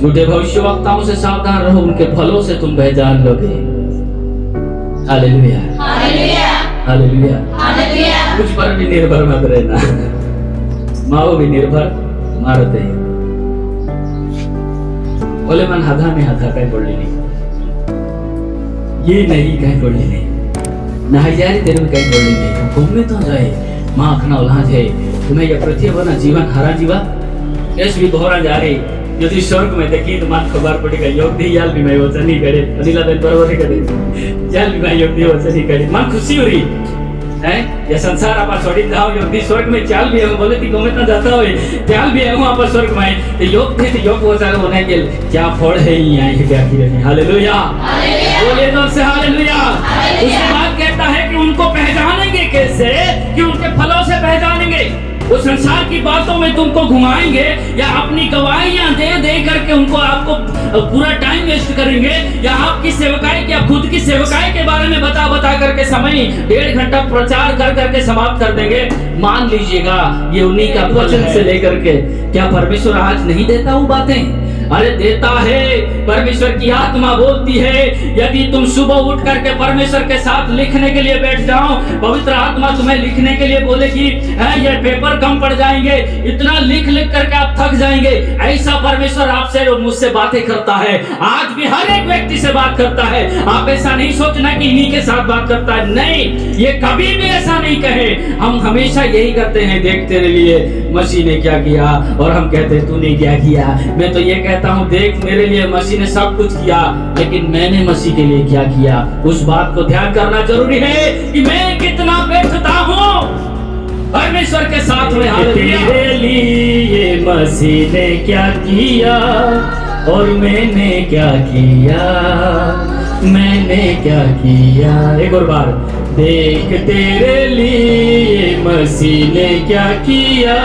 झूठे भविष्यवक्ताओं से सावधान रहो, उनके फलों से तुम पहचान लोगे। Hallelujah, hallelujah, hallelujah. हालेलुया। कुछ पर भी निर्भर मत रहना, माओ भी निर्भर मारते हैं। बोले मन हाथा में हाथा कहीं बोली नहीं, ये नहीं कहीं बोली नहीं, नहाई जा रही तेरे में कहीं बोली नहीं, तुम घूमने तो जाए माँ अखना उल्हा जाए, तुम्हें यह पृथ्वी बना जीवन हरा जीवा यश भी भोरा जा रही। यदि स्वर्ग में देखी तो मान खबर पड़ेगा योग दी याल भी मैं वचन नहीं करे, अनिला दिन बराबर करे याल भी मैं योग दी वचन नहीं करे, मन खुशी हो रही है। ये संसार आप छोड़ी जाओ, योग दी स्वर्ग में चाल भी है, बोले कि गोमे ना जाता हो चाल भी है वहां पर स्वर्ग में, तो योग थे तो योग वचन होने के क्या फल है यहाँ क्या की रही। हालेलुया, बोलिए जोर से हालेलुया। उसके बाद कहता है कि उनको पहचानेंगे कैसे, कि उनके फलों से पहचानेंगे। वो संसार की बातों में तुमको घुमाएंगे या अपनी गवाहियां दे दे करके उनको आपको पूरा टाइम वेस्ट करेंगे, या आपकी सेवकाई या खुद की सेवकाई के बारे में बता बता करके समय 1.5 घंटा प्रचार कर करके समाप्त कर देंगे। मान लीजिएगा ये उन्हीं का वचन से लेकर के, क्या परमेश्वर आज नहीं देता वो बातें? अरे देता है, परमेश्वर की आत्मा बोलती है। यदि तुम सुबह उठ करके परमेश्वर के साथ लिखने के लिए बैठ जाओ, पवित्र आत्मा तुम्हें लिखने के लिए बोलेगी, ये पेपर कम पड़ जाएंगे, इतना लिख लिख करके आप थक जाएंगे। ऐसा परमेश्वर आपसे और मुझसे बातें करता है, आज भी हर एक व्यक्ति से बात करता है। आप ऐसा नहीं सोचना कि इन्हीं के साथ बात करता है, नहीं, ये कभी भी ऐसा नहीं कहे। हम हमेशा यही करते हैं, देख तेरे लिए मसीह ने क्या किया, और हम कहते हैं तूने क्या किया। मैं तो ये कहता हूँ, देख मेरे लिए मसीह ने सब कुछ किया, लेकिन मैंने मसीह के लिए क्या किया, उस बात को ध्यान करना जरूरी है कि मैं कितना व्यर्थता हूँ परमेश्वर के साथ में। तेरे लिए मसीह ने क्या किया और मैंने क्या किया, मैंने क्या किया। एक और बार, देख तेरे लिए मसीह ने क्या किया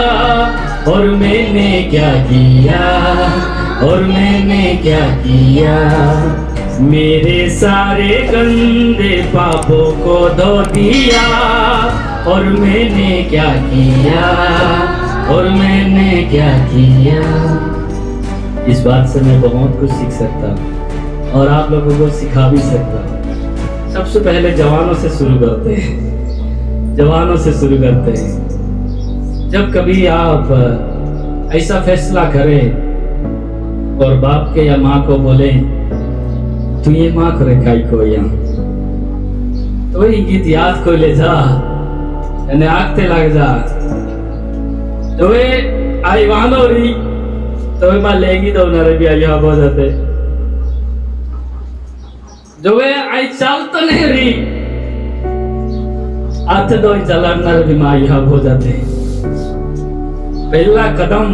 और मैंने क्या किया, और मैंने क्या किया। मेरे सारे गंदे पापों को धो दिया, और मैंने क्या किया, और मैंने क्या किया। इस बात से मैं बहुत कुछ सीख सकता हूँ और आप लोगों को सिखा भी सकता हूँ। सबसे पहले जवानों से शुरू करते हैं, जवानों से शुरू करते हैं। जब कभी आप ऐसा फैसला करें और बाप के या माँ को बोले तू ये माँ को रेखाई को यहाँ, तो वही गीत याद को ले जा, यानी आगते लग जा, तो वे आई वाहनो रही, तो वे माँ लेगी तो उन्हें भी आई यहाँ हो जाते, जो वे आई चाल तो नहीं रही, आते दो चलाना भी माँ यहाँ हो जाते। पहला कदम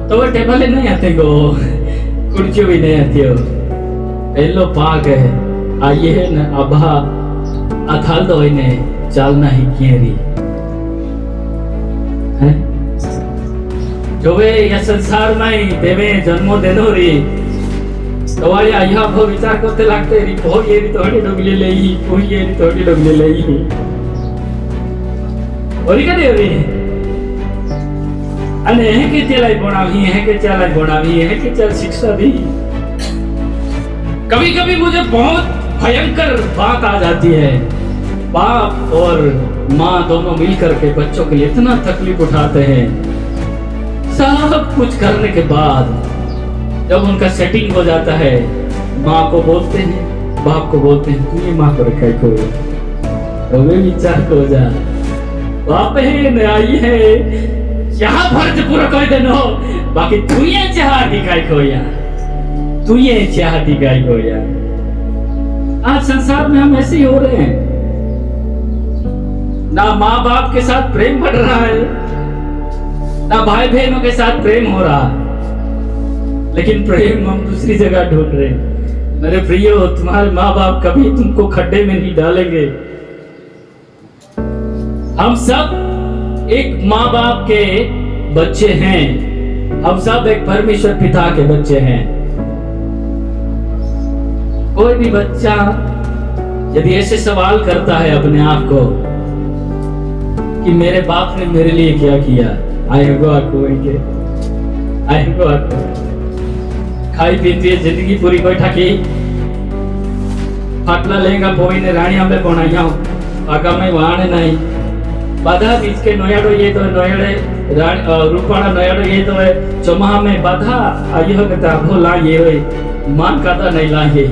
तो वो टेबल नहीं आते गो, कुर्सी भी नहीं आती हो, पहलो पाक है आइए है न अभा अथाल दो इन्हें चालना ही किएरी है। जो वे या संसार में देवे जन्मो देनो री, तो वाले आया भो विचार करते लगते री, भो ये री तोड़ी डोगले ले ही, भो ये री तोड़ी डोगले ले ही, और क्या दे रही अने है कि चलाई बनावी है कि चलाई बनावी है कि चल शिक्षा दी। कभी कभी मुझे बहुत भयंकर बात आ जाती है, बाप और माँ दोनों मिलकर के बच्चों के लिए इतना तकलीफ उठाते हैं। सब कुछ करने के बाद जब उनका सेटिंग हो जाता है, माँ को बोलते हैं, बाप को बोलते हैं तू ये माँ को रखा को, तो वे विचार को जा बाप है आई है यहाँ फर्ज पूरा कर देनो, बाकी तू ये चाह दिखाई को या, तू ये चाह दिखाई को या। आज संसार में हम ऐसे ही हो रहे हैं, ना माँ बाप के साथ प्रेम बढ़ रहा है, ना भाई बहनों के साथ प्रेम हो रहा, लेकिन प्रेम हम दूसरी जगह ढूंढ रहे हैं। मेरे प्रियो, तुम्हारे माँ बाप कभी तुमको खड्डे में नहीं डालेंगे। हम सब एक माँ बाप के बच्चे हैं, हम सब एक परमेश्वर पिता के बच्चे हैं। कोई भी बच्चा यदि ऐसे सवाल करता है अपने आप को कि मेरे बाप ने मेरे लिए क्या किया, खाई पीती जिंदगी पूरी कोई ठाकी फाटला लेगा पोई ने रानी आंबे बनाया आका में वाण नहीं बाधा बीच के नोयाडो ये तो नोयाडे रूपाड़ा नोयाडो ये तो है चौमाहा में बाधा आयो कता भोला ये रे मान काता नहीं लागे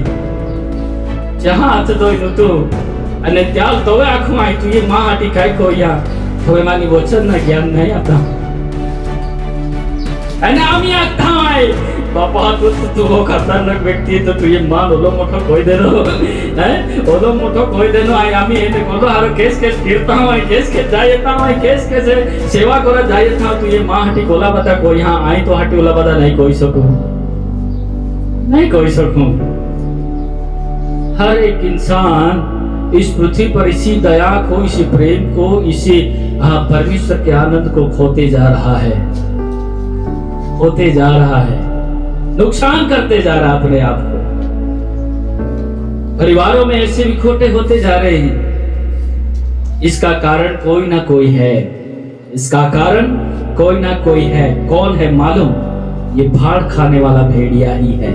जहां हाथ तो नुतु अने त्याल तोवे आखू आई तू ये मां आटी काय कोया तोवे मानी वचन ना ज्ञान नहीं आता अने आमी आता है बापा तू हो खतरनाक व्यक्ति है तो तू ये मान ओलो मोठो कोई देनो हैं ओलो मोठो कोई देनो आई आमी एने कोलो हारो केस फिरता हूं केस के जायता हूं केस से सेवा करा जायता हूं तू ये मां हटी कोला बता कोई हां आई तो हटी ओला बता नहीं कोई सकूं हर एक इंसान इस पृथ्वी पर इसी दया को इसी प्रेम को इसी परमेश्वर के आनंद को खोते जा रहा है नुकसान करते जा रहा अपने आप को परिवारों में ऐसे विखोटे होते जा रहे हैं इसका कारण कोई ना कोई है कौन है मालूम ये भाड़ खाने वाला भेड़िया ही है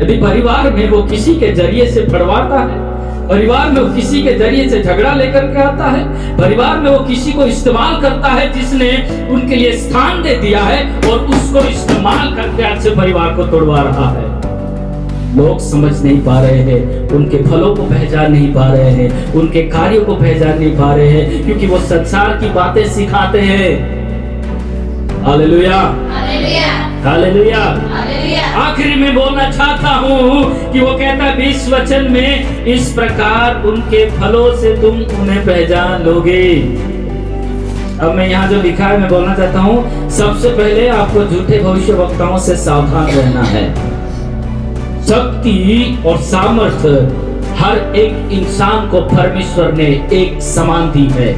यदि परिवार में वो किसी के जरिए से फड़वाता है परिवार में वो किसी के जरिए से झगड़ा लेकर के आता है परिवार में वो किसी को इस्तेमाल करता है जिसने उनके लिए स्थान दे दिया है और उसको इस्तेमाल करके आज से परिवार को तोड़वा रहा है लोग समझ नहीं पा रहे हैं उनके फलों को पहचान नहीं पा रहे हैं उनके कार्यों को पहचान नहीं पा रहे हैं क्योंकि वो संसार की बातें सिखाते हैं हालेलुया हालेलुया आखिरी में बोलना चाहता हूँ कि वो कहता है 20 वचन में इस प्रकार उनके फलों से तुम उन्हें पहचान लोगे अब मैं यहाँ जो लिखा है मैं बोलना चाहता हूँ सबसे पहले आपको झूठे भविष्यवक्ताओं से सावधान रहना है शक्ति और सामर्थ्य हर एक इंसान को परमेश्वर ने एक समान दी है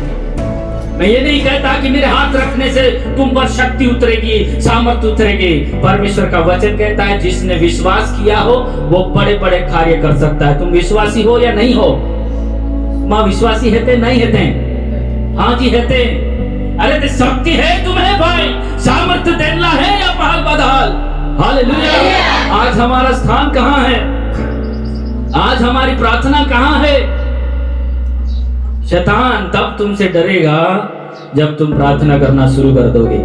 मैं ये नहीं कहता कि मेरे हाथ रखने से तुम पर शक्ति उतरेगी सामर्थ्य उतरेगी परमेश्वर का वचन कहता है जिसने विश्वास किया हो वो बड़े बड़े कार्य कर सकता है तुम विश्वासी हो या नहीं हो माँ विश्वासी हेते नहीं हेते हाँ जी हेते अरे तो शक्ति है तुम्हें भाई सामर्थ्य देना है या पहाड़ बदहाल हालेलुया आज हमारा स्थान कहाँ है आज हमारी प्रार्थना कहाँ है शैतान तब तुमसे डरेगा जब तुम प्रार्थना करना शुरू कर दोगे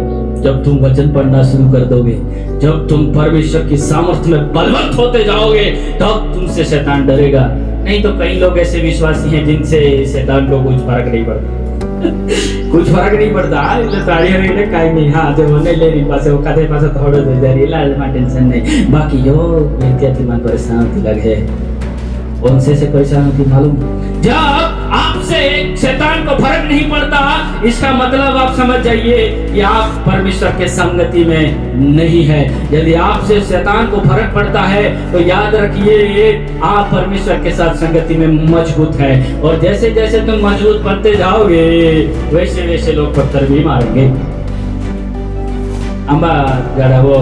जब तुम वचन पढ़ना शुरू कर दोगे जब तुम परमेश्वर की सामर्थ्य में बलवंत होते जाओगे तब तुमसे शैतान डरेगा नहीं तो कई लोग ऐसे विश्वासी हैं जिनसे शैतान को कुछ फर्क नहीं पड़ता ताड़ी रही काई नहीं हाँ जो મને લેરી પાસે વખતે પાસે થોડો જ જરી લાલમાં ટેન્શન નહીં બાકી જો વિદ્યાર્થી માં પરેશાન થી લાગે उनसे से परेशान होती मालूम जब आपसे शैतान को फर्क नहीं पड़ता इसका मतलब आप समझ जाइए कि आप परमेश्वर के संगति में नहीं है यदि आपसे शैतान को फर्क पड़ता है तो याद रखिए आप परमेश्वर के साथ संगति में मजबूत है और जैसे जैसे तुम मजबूत बनते जाओगे वैसे वैसे लोग पत्थर भी मारेंगे अंबा गाड़ा वो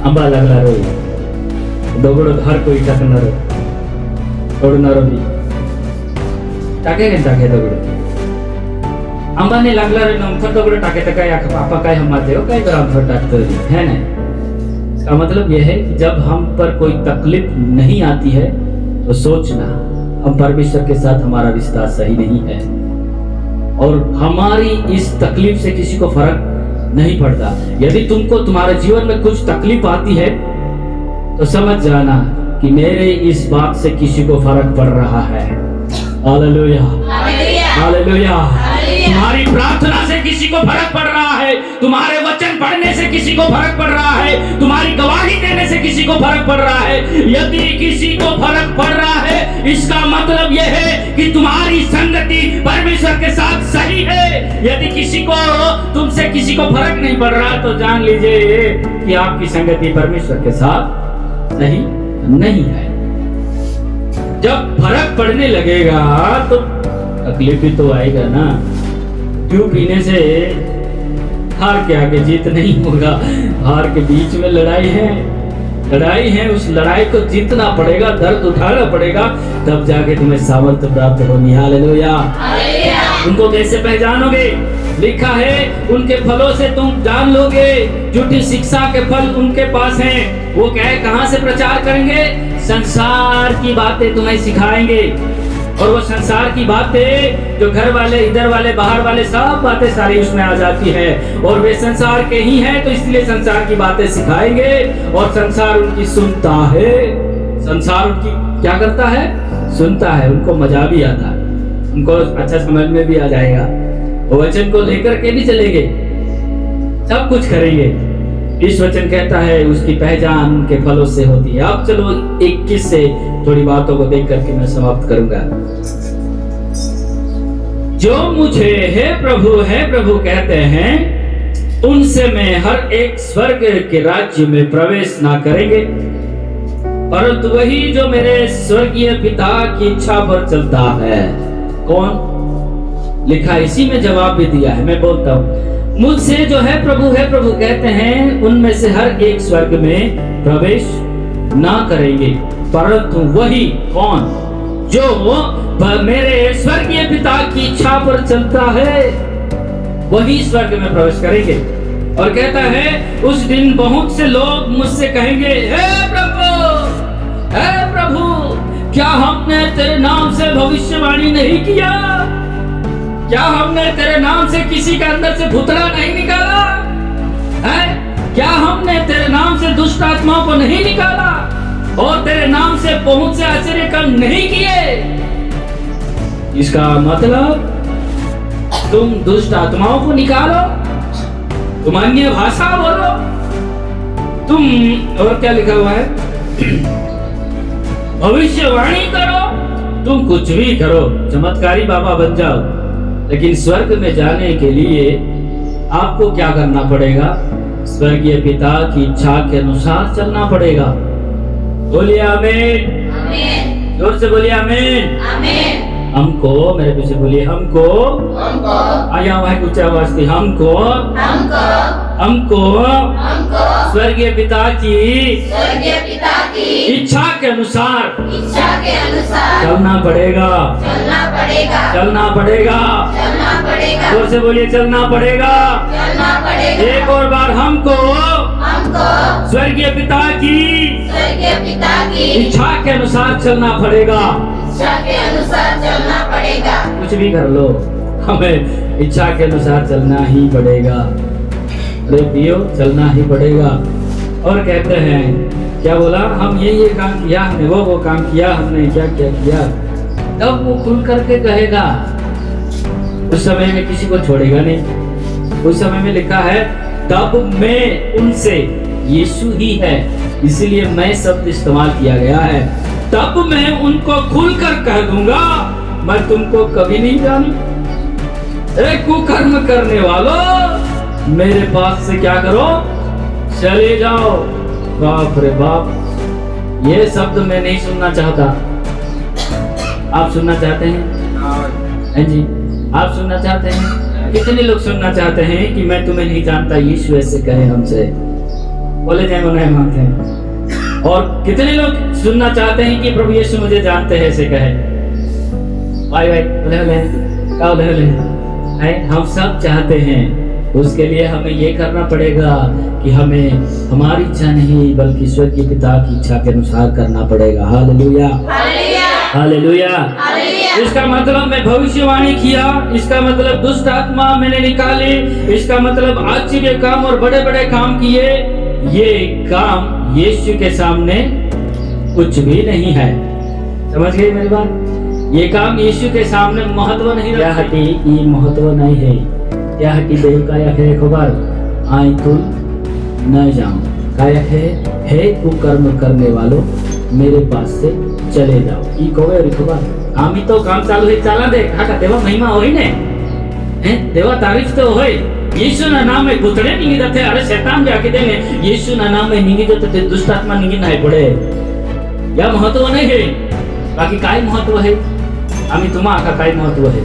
अंबा लगला रोई दोगड़ो घर कोई टकनर तोडणारो बी टाके के टाके दगड अंबाने लागला रे नंतर दगड टाके तर काय आपा काय हम मारते हो काय बराबर टाकते है ना इसका मतलब यह है कि जब हम पर कोई तकलीफ नहीं आती है तो सोचना हम परमेश्वर के साथ हमारा रिश्ता सही नहीं है और हमारी इस तकलीफ से किसी को फर्क नहीं पड़ता यदि तुमको तुम्हारे जीवन में कुछ तकलीफ आती है तो समझ जाना कि मेरे इस बात से किसी को फर्क पड़ रहा है हालेलुया हालेलुया तुम्हारी प्रार्थना से किसी को फर्क पड़ रहा है तुम्हारे वचन पढ़ने से किसी को फर्क पड़ रहा है तुम्हारी गवाही देने से किसी को फर्क पड़ रहा है यदि किसी को फर्क पड़ रहा है इसका मतलब यह है कि तुम्हारी संगति परमेश्वर के साथ सही है यदि किसी को तुमसे किसी को फर्क नहीं पड़ रहा तो जान लीजिए कि आपकी संगति परमेश्वर के साथ सही नहीं है जब फर्क पड़ने लगेगा तो तकलीफ भी तो आएगा ना क्यों पीने से हार के आगे जीत नहीं होगा हार के बीच में लड़ाई है उस लड़ाई को जीतना पड़ेगा दर्द उठाना पड़ेगा तब जाके तुम्हें सामर्थ्य प्राप्त होगी हालेलुया उनको कैसे पहचानोगे लिखा है उनके फलों से तुम जान लोगे। झूठी शिक्षा के फल उनके पास हैं। वो क्या है, कहां से प्रचार करेंगे? संसार की बातें तुम्हें सिखाएंगे। और वो संसार की बातें जो घर वाले, इधर वाले, बाहर वाले, सब बातें सारी उसमें आ जाती है। और वे संसार के ही हैं, तो इसलिए संसार की बातें सिखाएंगे। और संसार उनकी सुनता है। संसार उनकी क्या करता है? सुनता है। उनको मजा भी आता है, उनको अच्छा समझ में भी आ जाएगा। वो वचन को लेकर के भी चलेंगे, सब कुछ करेंगे। इस वचन कहता है उसकी पहचान उनके फलों से होती है। अब चलो 21 से थोड़ी बातों को देख करके मैं समाप्त करूंगा। जो मुझे हे प्रभु कहते हैं, उनसे मैं हर एक स्वर्ग के राज्य में प्रवेश ना करेंगे, परंतु वही जो मेरे स्वर्गीय पिता की इच्छा पर चलता है। कौन? लिखा, इसी में जवाब भी दिया है। मैं बोलता हूं, मुझसे जो है प्रभु कहते हैं, उनमें से हर एक स्वर्ग में प्रवेश ना करेंगे, परंतु वही कौन? जो मेरे स्वर्गीय पिता की इच्छा पर चलता है, वही स्वर्ग में प्रवेश करेंगे। और कहता है उस दिन बहुत से लोग मुझसे कहेंगे, हे प्रभु, क्या हमने तेरे नाम से भविष्यवाणी नहीं किया? क्या हमने तेरे नाम से किसी के अंदर से भूतड़ा नहीं निकाला है? क्या हमने तेरे नाम से दुष्ट आत्माओं को नहीं निकाला? और तेरे नाम से बहुत से आश्चर्य कर्म नहीं किए? इसका मतलब तुम दुष्ट आत्माओं को निकालो, तुम अन्य भाषा बोलो, तुम, और क्या लिखा हुआ है, भविष्यवाणी करो, तुम कुछ भी करो, चमत्कारी बाबा बन जाओ। लेकिन स्वर्ग में जाने के लिए आपको क्या करना पड़ेगा? स्वर्गीय पिता की इच्छा के अनुसार चलना पड़ेगा। बोलिए आमीन। जोर से बोलिए आमीन। हमको, मेरे पीछे बोलिए, हमको आया हुआ है कुछ आवाज थी, हमको स्वर्गीय पिता की इच्छा के अनुसार चलना पड़ेगा। जोर से बोलिए, चलना पड़ेगा। एक और बार, हमको स्वर्गीय पिता की इच्छा के अनुसार चलना पड़ेगा। कुछ भी कर लो, हमें इच्छा के अनुसार चलना ही पड़ेगा। अरे पियो, चलना ही पड़ेगा। और कहते हैं, क्या बोला? हम ये काम किया, हमने वो काम किया, हमने क्या किया। तब वो खुल करके कहेगा। उस समय में किसी को छोड़ेगा नहीं। उस समय में लिखा है, तब मैं उनसे, यीशु ही है, इसीलिए मैं शब्द इस्तेमाल किया गया है। तब मैं उनको खुलकर कह दूंगा, मैं तुमको कभी नहीं जानी। एक कुकर्म करने वालों, मेरे पास से क्या करो? चले जाओ। बाप रे बाप, ये शब्द मैं नहीं सुनना चाहता। आप सुनना चाहते हैं? जी, आप सुनना चाहते हैं? कितने लोग सुनना चाहते हैं कि मैं तुम्हें नहीं जानता, यीशु ऐसे कहे हमसे? बोले जय मनाए मानते हैं। और कितने लोग सुनना चाहते हैं कि प्रभु यीशु मुझे जानते हैं ऐसे कहे? भाई हम सब चाहते हैं। उसके लिए हमें ये करना पड़ेगा कि हमें हमारी इच्छा नहीं बल्कि ईश्वर की पिता की इच्छा के अनुसार करना पड़ेगा। Hallelujah, hallelujah. इसका मतलब मैं भविष्यवाणी किया, इसका मतलब दुष्ट आत्मा मैंने निकाली, इसका मतलब आश्चर्य काम और बड़े बड़े काम किए। ये काम यीशु के सामने कुछ भी नहीं है। समझ गए मेरी बात? ये काम यीशु के सामने महत्व नहीं रखता। हटी ये महत्व नहीं है। क्या हटी देव कायक है खबर आई तुल न जाऊं। कायक है कुकर्म करने वालों, मेरे पास से चले जाओ। ई कोवे खबर आमी तो काम चालू है, चला दे हाका देवा महिमा होई ने, हैं देवा तारीफ तो होई। यीशु ना नाम में भूतड़े निंगी जाते, अरे शैतान जाके देंगे यीशु ना नाम में निंगी जाते, दुष्ट आत्मा निंगी नहीं पड़े। या महत्व नहीं है, बाकी काय महत्व है? आम्ही तुम्हा का काय महत्व है?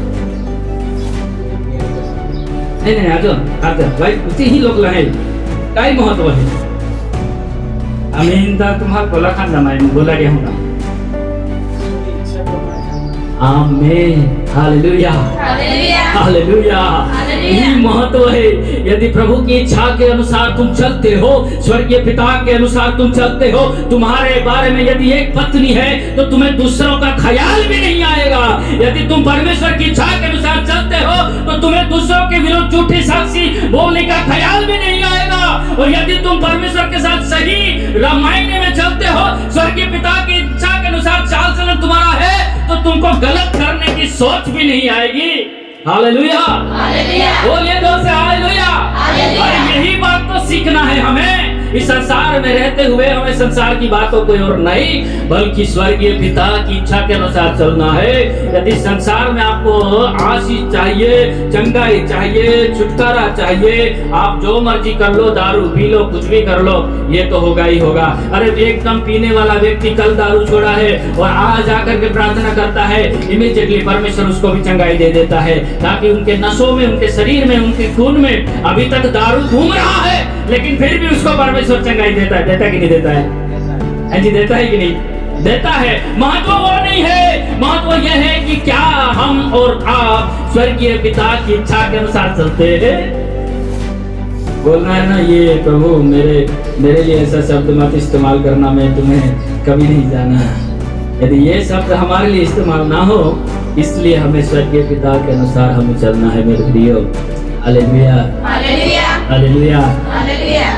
नहीं अजून भाई कितीही लोक आहे, काय महत्व है? आम्ही इंदा तुम्हाला बोला खान जमाय बोला घ्या होता। Amen hallelujah, hallelujah. यही महत्व है। यदि प्रभु की इच्छा के अनुसार तुम चलते हो, स्वर्गीय पिता के अनुसार तुम चलते हो, तुम्हारे बारे में यदि एक पत्नी है तो तुम्हें दूसरों का ख्याल भी नहीं आएगा। यदि तुम परमेश्वर की इच्छा के अनुसार चलते हो तो तुम्हें दूसरों के विरुद्ध झूठी साक्षी बोलने का ख्याल भी नहीं आएगा। और यदि तुम परमेश्वर के साथ सही रामायण में चलते हो, स्वर्गीय पिता की इच्छा के अनुसार चाल चलन तुम्हारा है, तो तुमको गलत करने की सोच भी नहीं आएगी। हालेलुया, बोलिए दोस्त हालेलुया। और यही बात तो सीखना है हमें। इस संसार में रहते हुए हमें संसार की बातों को और नहीं, बल्कि स्वर्गीय पिता की इच्छा के अनुसार चलना है। यदि संसार में आपको आशीष चाहिए, चंगाई चाहिए, छुटकारा चाहिए, आप जो मर्जी कर लो, दारू पी लो, कुछ भी कर लो, ये तो होगा ही होगा। अरे एकदम पीने वाला व्यक्ति कल दारू छोड़ा है और आज आकर के प्रार्थना करता है, इमीडिएटली परमेश्वर उसको भी चंगाई दे देता है, ताकि उनके नसों में, उनके शरीर में, उनके खून में अभी तक दारू घूम रहा है, लेकिन फिर भी उसको परमेश्वर चंगाई देता है। देता कि नहीं देता है? जी देता है कि नहीं देता है? महत्व वो नहीं है, महत्व यह है कि क्या हम और आप स्वर्गीय पिता की इच्छा के अनुसार चलते हैं। बोलना है ना, ये प्रभु मेरे लिए ऐसा शब्द मत इस्तेमाल करना, मैं तुम्हें कभी नहीं जाना। यदि ये शब्द हमारे लिए इस्तेमाल ना हो, इसलिए हमें स्वर्गीय पिता के अनुसार हमें चलना है मेरे प्रियो। Hallelujah, hallelujah.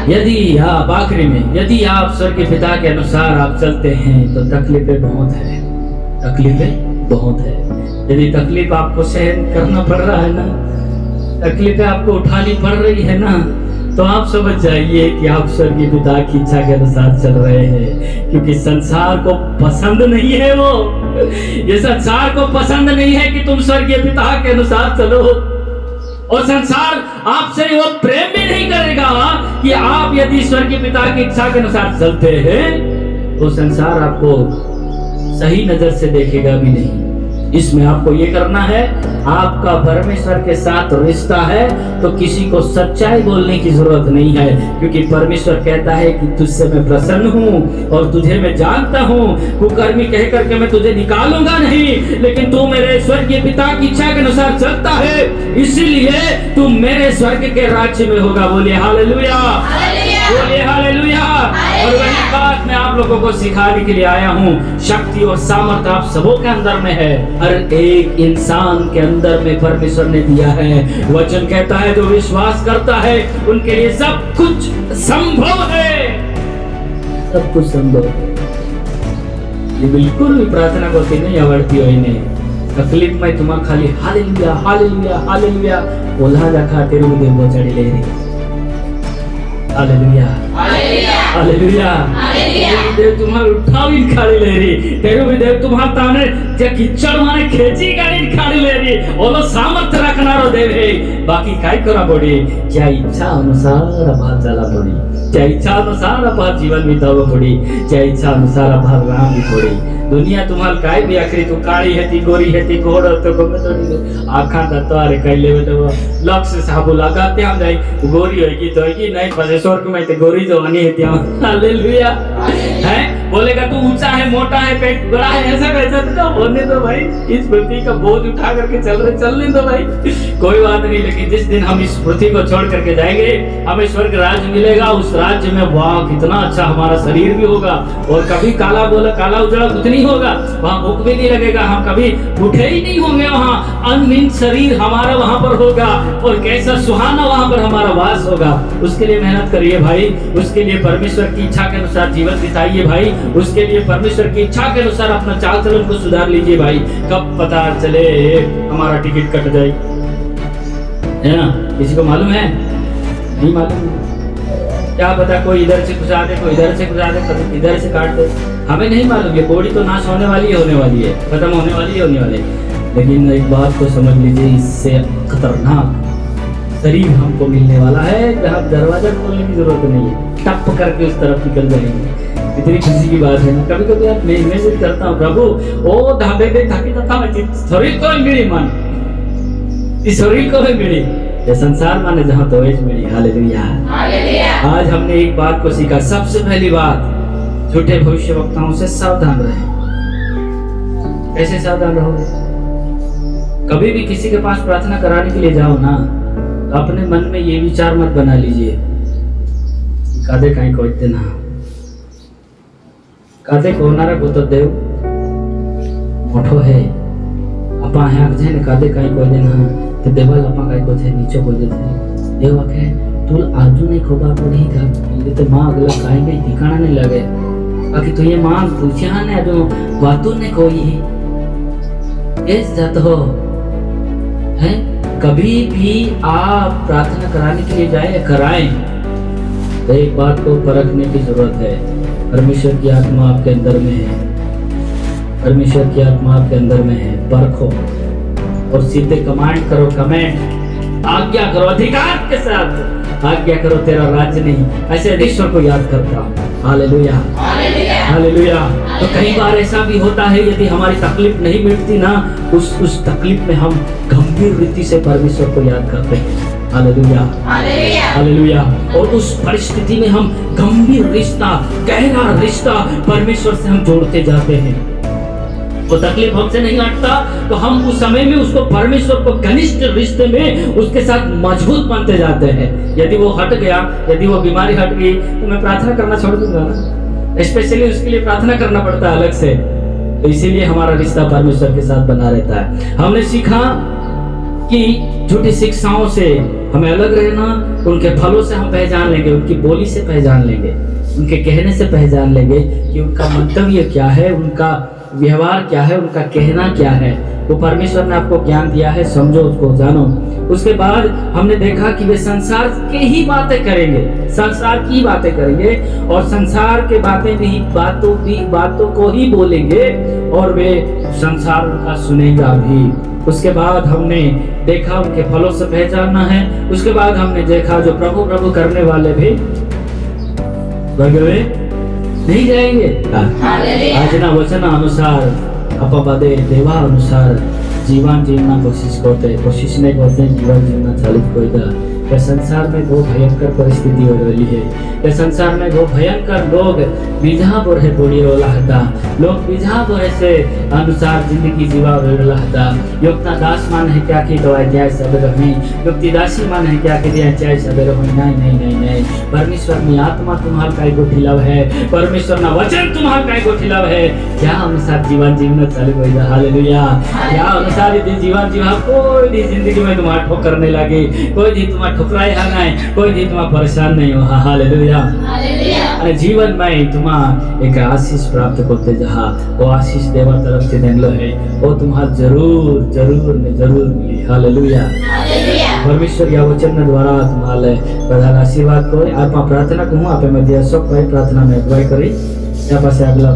यदि आप आखिरी में, यदि आप स्वर्गीय पिता के अनुसार आप चलते हैं तो तकलीफें बहुत है, तकलीफें बहुत है। यदि तकलीफ आपको सहन करना पड़ रहा है ना, तकलीफें आपको उठानी पड़ रही है ना, तो आप समझ जाइए कि आप स्वर्गीय पिता की इच्छा के अनुसार चल रहे हैं। क्योंकि संसार को पसंद नहीं है वो, ये संसार को पसंद नहीं है कि तुम स्वर्गीय पिता के अनुसार चलो। और संसार आपसे वो प्रेम भी नहीं करेगा कि आप यदि स्वर्गीय पिता की इच्छा के अनुसार चलते हैं, तो संसार आपको सही नजर से देखेगा भी नहीं। इसमें आपको ये करना है, आपका परमेश्वर के साथ रिश्ता है तो किसी को सच्चाई बोलने की जरूरत नहीं है, क्योंकि परमेश्वर कहता है कि तुझसे मैं प्रसन्न हूँ और तुझे मैं जानता हूँ। कुकर्मी कह करके मैं तुझे निकालूंगा नहीं, लेकिन तू मेरे स्वर्गीय पिता की इच्छा के अनुसार चलता है, इसीलिए तू मेरे स्वर्ग के राज्य में होगा। बोलिए हालेलुया, बोलिए हालेलुया। और वही बात मैं आप लोगों को सिखाने के लिए आया हूँ। शक्ति और सामर्थ्य आप सबों के अंदर में है, हर एक इंसान के अंदर में परमेश्वर ने दिया है। वचन कहता है जो विश्वास करता है उनके लिए सब कुछ संभव है, सब कुछ संभव है। ये बिल्कुल भी प्रार्थना करती नहीं आवड़ती हो इन्हें। तकलीफ में तुम्हारा खाली हालेलुया हालेलुया हालेलुया बोला जा खातिर देव वो चढ़ी ले रही। Hallelujah hallelujah. देव तुम्हारे उठावी खाड़ी ले रही, तेरे भी देव तुम्हारा ताने जे किचड़ माने खेची गाड़ी खाड़ी ले रही, ओलो सामर्थ्य रखनारो देव है। बाकी काय करा पड़ी, क्या इच्छा अनुसार आप चला पड़ी, क्या इच्छा अनुसार आप जीवन बितावा पड़ी, क्या इच्छा अनुसार आप राह भी पड़ी। दुनिया तुम्हारे काय भी आखिरी तू काली है ती गोरी है ती घोड़ तो गमे तो आखा दत्तारे कई लेवे तो लक्ष्य साबु लगाते हम जाई गोरी होगी तो होगी नहीं, पसे स्वर्ग में तो गोरी जो आनी है त्या। हालेलुया। है बोलेगा तू ऊंचा है, मोटा है, पेट बड़ा है, ऐसा कैसा तो होने दो भाई, इस पृथ्वी का बोझ उठा करके चलने दो भाई, कोई बात नहीं। लेकिन जिस दिन हम इस पृथ्वी को छोड़ करके जाएंगे, हमें स्वर्ग राज्य मिलेगा। उस राज्य में वाह कितना अच्छा हमारा शरीर भी होगा, और कभी काला उजड़ा कुछ नहीं होगा, वहाँ भूख भी नहीं लगेगा, हम कभी भूखे ही नहीं होंगे। वहाँ अनमीन शरीर हमारा वहाँ पर होगा, और कैसा सुहाना वहाँ पर हमारा वास होगा। उसके लिए मेहनत करिए भाई, उसके लिए परमेश्वर की इच्छा के अनुसार जीवन बिताइए भाई, उसके लिए परमेश्वर की इच्छा के अनुसार अपना चाल चलन को सुधार लीजिए भाई। कब पता चले हमारा टिकट कट जाए, है ना? किसी को मालूम है? नहीं मालूम, क्या पता कोई इधर से घुसा दे, कोई इधर से घुसा दे, कभी इधर से काट दे, हमें नहीं मालूम। ये बॉडी तो नाश होने वाली है, खत्म होने वाली है। लेकिन एक बात को समझ लीजिए, इससे खतरनाक शरीर हमको मिलने वाला है जहाँ दरवाजा खोलने की जरूरत नहीं है, टप करके उस तरफ निकल जाएंगे। इतनी खुशी की बात है ना। कभी कभी आप मैसेज करता हूँ, प्रभु ओ ढाबे पे थकी था मैं शरीर को मिली मन, इस शरीर को भी मिली, ये संसार माने जहाँ तो मिली। हालेलुया। आज हमने एक बात को सीखा, सबसे पहली बात, झूठे भविष्यवक्ताओं से सावधान रहे। कैसे सावधान रहोगे? कभी भी किसी के पास प्रार्थना कराने के लिए जाओ ना, तो अपने मन में ये विचार मत बना लीजिए कादे काही कहते ना, कादे कोणारा गोतो देव मोठो है, आपा ह्या जे कादे काही कहते ना, ते देवाल आपा काही कहते नीचो कहते थे देव आखे तू आजू नहीं खोबा पड़ी था, ये तो माँ अगला काही काही ठिकाना नहीं लगे, बाकी तो ये माँ पूछा ने जो बातों ने कोई ऐस जात हो है। कभी भी आप प्रार्थना कराने के लिए जाए कराएं, तो एक बात को परखने की जरूरत है, परमेश्वर की आत्मा आपके अंदर में है, परमेश्वर की आत्मा आपके अंदर में है, परखो और सीधे कमांड करो, कमेंट आज्ञा करो, अधिकार के साथ आज्ञा करो, तेरा राज्य नहीं, ऐसे ईश्वर को याद करता हूँ। Hallelujah hallelujah. तो कई बार ऐसा भी होता है, यदि हमारी तकलीफ नहीं मिटती ना, उस तकलीफ में हम गंभीर रीति से परमेश्वर को याद करते हैं। Hallelujah hallelujah. और उस परिस्थिति में हम गंभीर रिश्ता, गहरा रिश्ता परमेश्वर से हम जोड़ते जाते हैं। वो तकलीफ हमसे नहीं हटता तो हम उस समय में उसको परमेश्वर को घनिष्ठ रिश्ते में उसके साथ मजबूत बनते जाते हैं। यदि वो हट गया, यदि वो बीमारी हट गई, तो मैं प्रार्थना करना छोड़ दूंगा ना, स्पेशली उसके लिए प्रार्थना करना पड़ता है अलग से। तो इसीलिए हमारा रिश्ता परमेश्वर के साथ बना रहता है। हमने सीखा कि झूठी शिक्षाओं से हमें अलग रहना, उनके फलों से हम पहचान लेंगे, उनकी बोली से पहचान लेंगे, उनके कहने से पहचान लेंगे कि उनका मंतव्य क्या है, उनका व्यवहार क्या है, उनका कहना क्या है। वो परमेश्वर ने आपको ज्ञान दिया है, समझो उसको, जानो। उसके बाद हमने देखा कि वे संसार के ही बातें करेंगे, संसार की बातें करेंगे और संसार के बातों को ही बोलेंगे और वे संसार उनका सुनेगा भी। उसके बाद हमने देखा उनके फलों से पहचानना है। उसके बाद हमने देखा जो प्रभु प्रभु करने वाले भी भगवे नहीं जाएंगे। આજના વચન અનુસાર આપણે દેવા અનુસાર जीवन जीना कोशिश नहीं करते, जीवन जीना चालित कोईदा। ये संसार में बहुत भयंकर परिस्थिति हो रही है। ये संसार में बहुत भयंकर लोग बिझा बोरे बोड़ी रोला हता, लोग बिझा बोरे से अनुसार जिंदगी जीवा रोला हता। योगता दास मान है क्या कि दवाई जाए सब रही, योगती दासी मान है क्या कि दिया चाहे सब रही। नहीं नहीं नहीं नहीं, परमेश्वर की आत्मा तुम्हार काय को खिलाव है, परमेश्वर ना वचन तुम्हार काय को खिलाव है। क्या अनुसार जीवन जीवना चालू होगा। हालेलुया। क्या अनुसार जीवन जीवा, कोई भी जिंदगी में तुम्हारा ठोकर नहीं लगे, कोई भी तुम्हारा ठुकराए है, कोई भी तुम्हारा परेशान नहीं हो। हालेलुया। अरे जीवन में तुम्हारा एक आशीष प्राप्त करते जहाँ वो आशीष देवा तरफ से देंगलो है, वो तुम्हारा जरूर जरूर ने जरूर मिली। हालेलुया। परमेश्वर या वचन द्वारा तुम्हारे प्रधान आशीर्वाद को आप प्रार्थना कहूँ, आप मैं दिया सब प्रार्थना में अगुवाई करी। या पास अगला